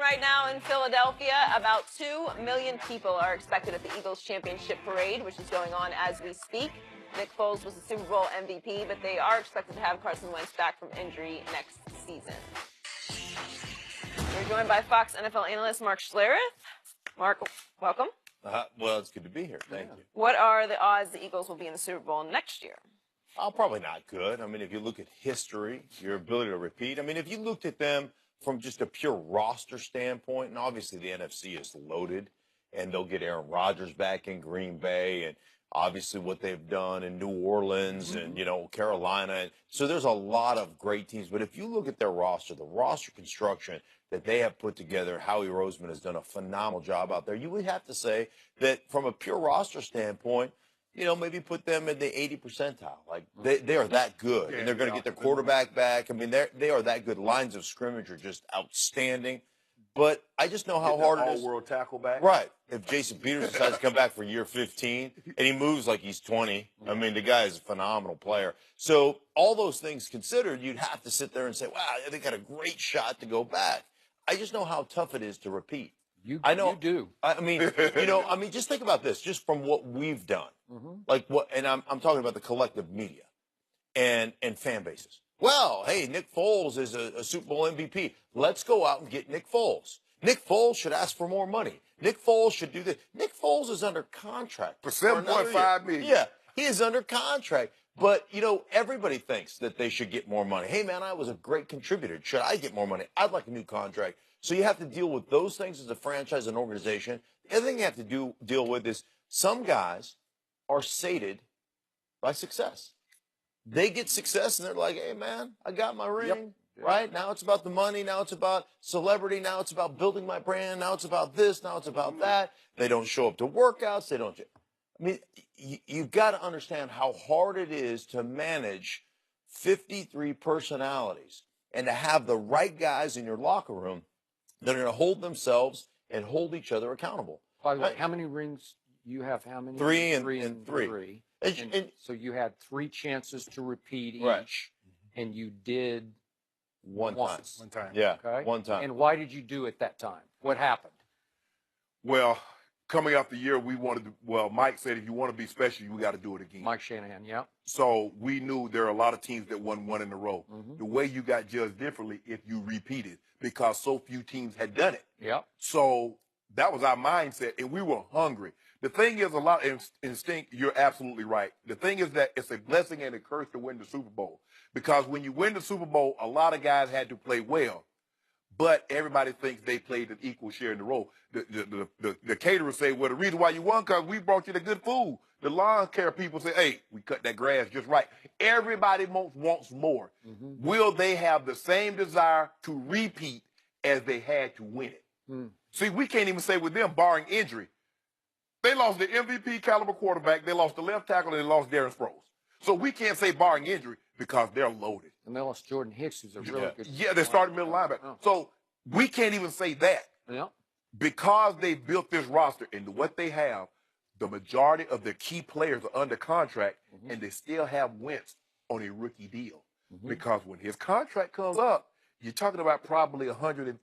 right now in Philadelphia. About 2 million people are expected at the Eagles championship parade, which is going on as we speak. Nick Foles was the Super Bowl MVP, but they are expected to have Carson Wentz back from injury next season. We're joined by Fox NFL analyst Mark Schlereth. Mark, welcome. Well, it's good to be here. Thank you. What are the odds the Eagles will be in the Super Bowl next year? Probably not good. I mean, if you look at history, your ability to repeat. I mean, if you looked at them from just a pure roster standpoint, and obviously the NFC is loaded, and they'll get Aaron Rodgers back in Green Bay, and obviously what they've done in New Orleans and, Carolina. And so there's a lot of great teams. But if you look at their roster, the roster construction that they have put together, Howie Roseman has done a phenomenal job out there. You would have to say that from a pure roster standpoint, maybe put them in the 80th percentile. Like they are that good, and they're going to get their quarterback back. I mean, they are that good. Lines of scrimmage are just outstanding. But I just know how hard it is. All-world tackle back. Right. If Jason Peters decides to come back for year 15 and he moves like he's 20, I mean, the guy is a phenomenal player. So all those things considered, you'd have to sit there and say, wow, they got a great shot to go back. I just know how tough it is to repeat. I know. You do. I mean, just think about this, just from what we've done. Like what, and I'm talking about the collective media and fan bases. Well, hey, Nick Foles is a Super Bowl MVP. Let's go out and get Nick Foles. Nick Foles should ask for more money. Nick Foles should do this. Nick Foles is under contract for $7.5 million. Yeah, he is under contract. But, everybody thinks that they should get more money. Hey, man, I was a great contributor. Should I get more money? I'd like a new contract. So you have to deal with those things as a franchise and organization. The other thing you have to deal with is some guys are sated by success. They get success, and they're like, hey, man, I got my ring. Yep. Right? Now it's about the money. Now it's about celebrity. Now it's about building my brand. Now it's about this. Now it's about that. They don't show up to workouts. They don't. I mean, you've got to understand how hard it is to manage 53 personalities and to have the right guys in your locker room that are going to hold themselves and hold each other accountable. By the way, how many rings you have? How many? Three and three. And so you had 3 chances to repeat each, right. And you did one time. Yeah, okay. One time. And why did you do it that time? What happened? Well, coming off the year, we wanted to, Mike said if you want to be special, you got to do it again. Mike Shanahan, yeah. So we knew there are a lot of teams that won one in a row. The way you got judged differently if you repeated, because so few teams had done it. Yeah. So that was our mindset, and we were hungry. The thing is, a lot of instinct, you're absolutely right. The thing is that it's a blessing and a curse to win the Super Bowl. Because when you win the Super Bowl, a lot of guys had to play well. But everybody thinks they played an equal share in the role. The caterers say, well, the reason why you won because we brought you the good food. The lawn care people say, hey, we cut that grass just right. Everybody wants more. Will they have the same desire to repeat as they had to win it? See, we can't even say with them, barring injury. They lost the MVP caliber quarterback. They lost the left tackle, and they lost Darren Sproles. So we can't say barring injury because they're loaded. And they lost Jordan Hicks, who's a really good. Yeah, they started middle linebacker. Oh. So we can't even say that. Yeah. Because they built this roster and what they have, the majority of their key players are under contract, and they still have Wentz on a rookie deal. Because when his contract comes up, you're talking about probably $150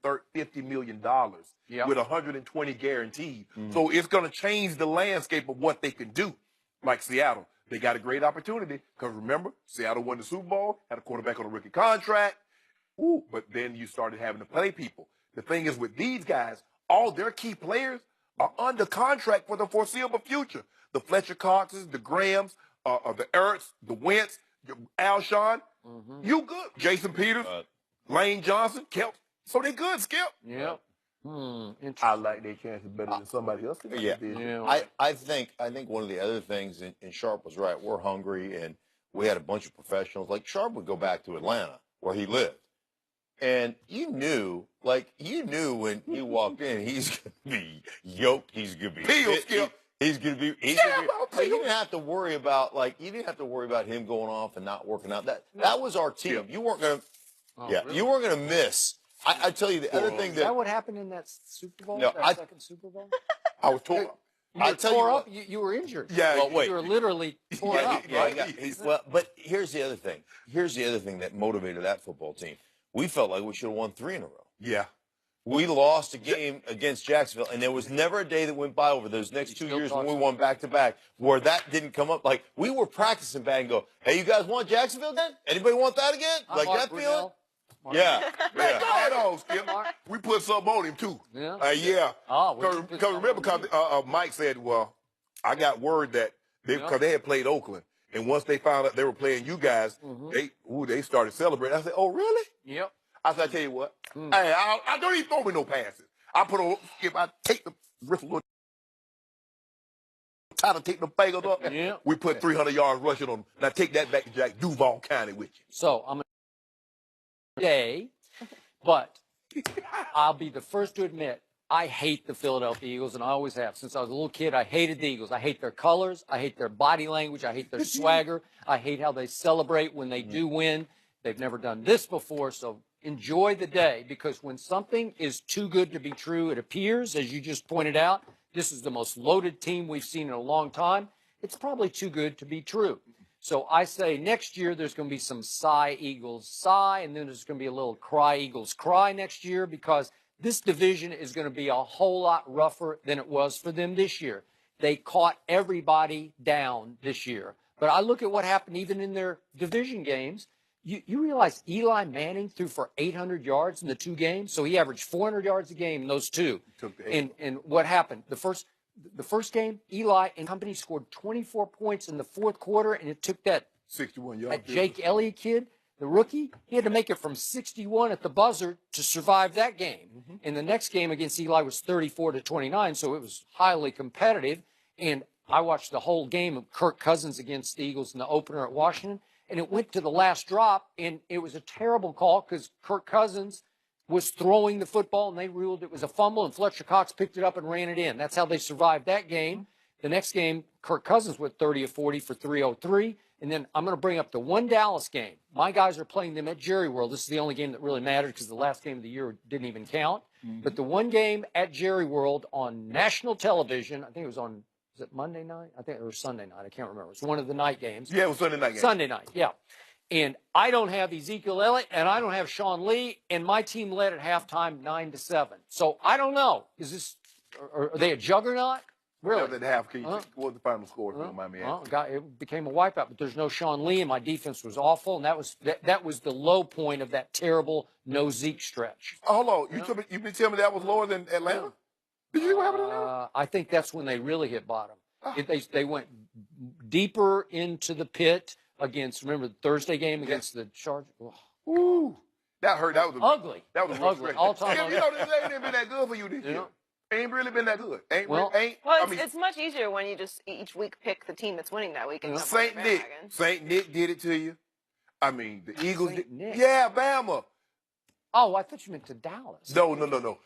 million with 120 guaranteed. So it's going to change the landscape of what they can do. Like Seattle, they got a great opportunity because remember, Seattle won the Super Bowl, had a quarterback on a rookie contract. But then you started having to play people. The thing is with these guys, all their key players are under contract for the foreseeable future. The Fletcher Coxes, the Grahams, the Ertz, the Wentz, Alshon. You good. Jason Peters. Lane Johnson, Kelp. So they good, Skip. Yeah. I like their chances better than somebody else. I think one of the other things, and Sharp was right, we're hungry, and we had a bunch of professionals. Like Sharp would go back to Atlanta, where he lived. And you knew when he walked in, he's going to be yoked, he's going to be Skip. He's going to be. You didn't have to worry about him going off and not working out. That was our team. You weren't going to. Really? You weren't going to miss. I tell you the other thing is that what happened in that Super Bowl? No, second Super Bowl. I was torn. You were injured. Yeah. Well, wait. You were literally torn up. Well, but here's the other thing. Here's the other thing that motivated that football team. We felt like we should have won 3 in a row. Yeah. We lost a game against Jacksonville, and there was never a day that went by over those next 2 years when we won back-to-back where that didn't come up. Like, we were practicing back and go, hey, you guys want Jacksonville again? Anybody want that again? Like that feeling? Yeah. Man, go ahead on, Skip. We put something on him, too. Yeah. Yeah. Oh, Because remember, Mike said, well, I got word that because they had played Oakland, and once they found out they were playing you guys, they started celebrating. I said, oh, really? Yep. I said, I tell you what, hey, I don't even throw me no passes. I put on, if I take the wrist a little, try to take the fingers up, we put 300 yards rushing on them. Now take that back to Jack Duval County with you. So I'm a day, but I'll be the first to admit I hate the Philadelphia Eagles, and I always have. Since I was a little kid, I hated the Eagles. I hate their colors. I hate their body language. I hate their swagger. I hate how they celebrate when they do win. They've never done this before, so enjoy the day, because when something is too good to be true, it appears, as you just pointed out, this is the most loaded team we've seen in a long time. It's probably too good to be true. So I say next year there's going to be some sigh Eagles sigh, and then there's going to be a little cry Eagles cry next year, because this division is going to be a whole lot rougher than it was for them this year. They caught everybody down this year. But I look at what happened even in their division games. You realize Eli Manning threw for 800 yards in the 2 games, so he averaged 400 yards a game in those 2. And what happened? The first game, Eli and company scored 24 points in the 4th quarter, and it took that 61 yards. That Jake Elliott kid, the rookie, he had to make it from 61 at the buzzer to survive that game. And the next game against Eli was 34-29, so it was highly competitive. And I watched the whole game of Kirk Cousins against the Eagles in the opener at Washington. And it went to the last drop, and it was a terrible call because Kirk Cousins was throwing the football, and they ruled it was a fumble, and Fletcher Cox picked it up and ran it in. That's how they survived that game. The next game, Kirk Cousins went 30 of 40 for 303. And then I'm going to bring up the one Dallas game. My guys are playing them at Jerry World. This is the only game that really mattered because the last game of the year didn't even count. But the one game at Jerry World on national television, I think it was on, was it Monday night? I think it was Sunday night. I can't remember. It was one of the night games. Yeah, it was Sunday night game. Sunday night, yeah. And I don't have Ezekiel Elliott, and I don't have Sean Lee, and my team led at halftime 9-7. So I don't know. Is this, are they a juggernaut? Really? At half, can you what was the final score? If you don't mind me asking? It became a wipeout, but there's no Sean Lee, and my defense was awful, and that was the low point of that terrible no Zeke stretch. Hold on, you been telling me that was lower than Atlanta? Did you see what happened to Atlanta? I think that's when they really hit bottom. They went deeper into the pit against. Remember the Thursday game against the Chargers? Ooh, that hurt. That was ugly. That was ugly. All time. You know, this ain't been that good for you this year. Ain't really been that good. It's much easier when you just each week pick the team that's winning that week. And Saint Nick did it to you. I mean, the Eagles. Nick. Yeah, Bama. Oh, I thought you meant to Dallas. No.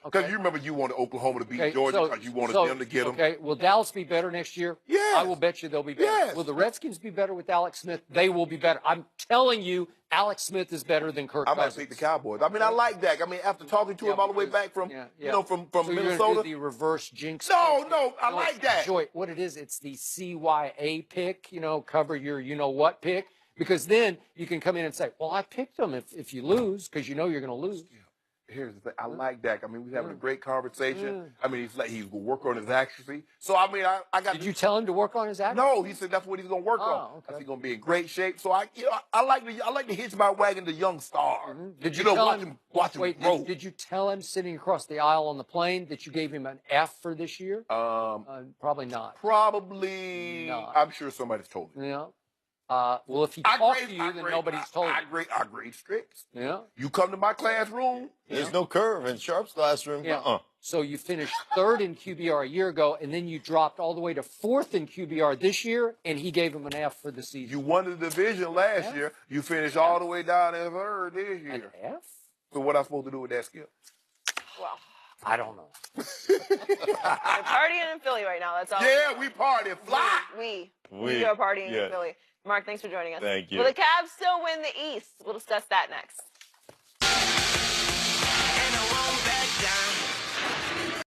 Because you remember you wanted Oklahoma to beat Georgia because you wanted them to get them. Okay, will Dallas be better next year? Yes. I will bet you they'll be better. Yes. Will the Redskins be better with Alex Smith? They will be better. I'm telling you, Alex Smith is better than Kirk Cousins. I might pick the Cowboys. I mean, I like Dak. I mean, after talking to him all the way back from, from so Minnesota. You're gonna do the reverse jinx. No, I like that. Joy, what it is, it's the CYA pick, cover your you-know-what pick. Because then you can come in and say, well, I picked them if you lose, because you know you're going to lose. Here's the thing. I like Dak. I mean, we're having a great conversation. I mean, he's going to work on his accuracy. So, I mean, I got. Did you tell him to work on his accuracy? No, he said that's what he's going to work on. Okay. He's going to be in great shape. So, I like to hitch my wagon to young star. Did you tell him? Watch him grow. Did you tell him sitting across the aisle on the plane that you gave him an F for this year? Probably not. Probably not. I'm sure somebody's told me. Yeah. Well, if he talked to you, then nobody's told you. I grade strict. Yeah. You come to my classroom. There's no curve in Sharp's classroom. Yeah. So you finished 3rd in QBR a year ago, and then you dropped all the way to 4th in QBR this year, and he gave him an F for the season. You won the division last year. You finished all the way down at 3rd this year. An F? So what am I supposed to do with that, Skip? Well, I don't know. We're partying in Philly right now. That's all. Yeah, we party. Fly. We are partying in Philly. Mark, thanks for joining us. Thank you. Will the Cavs still win the East? We'll discuss that next.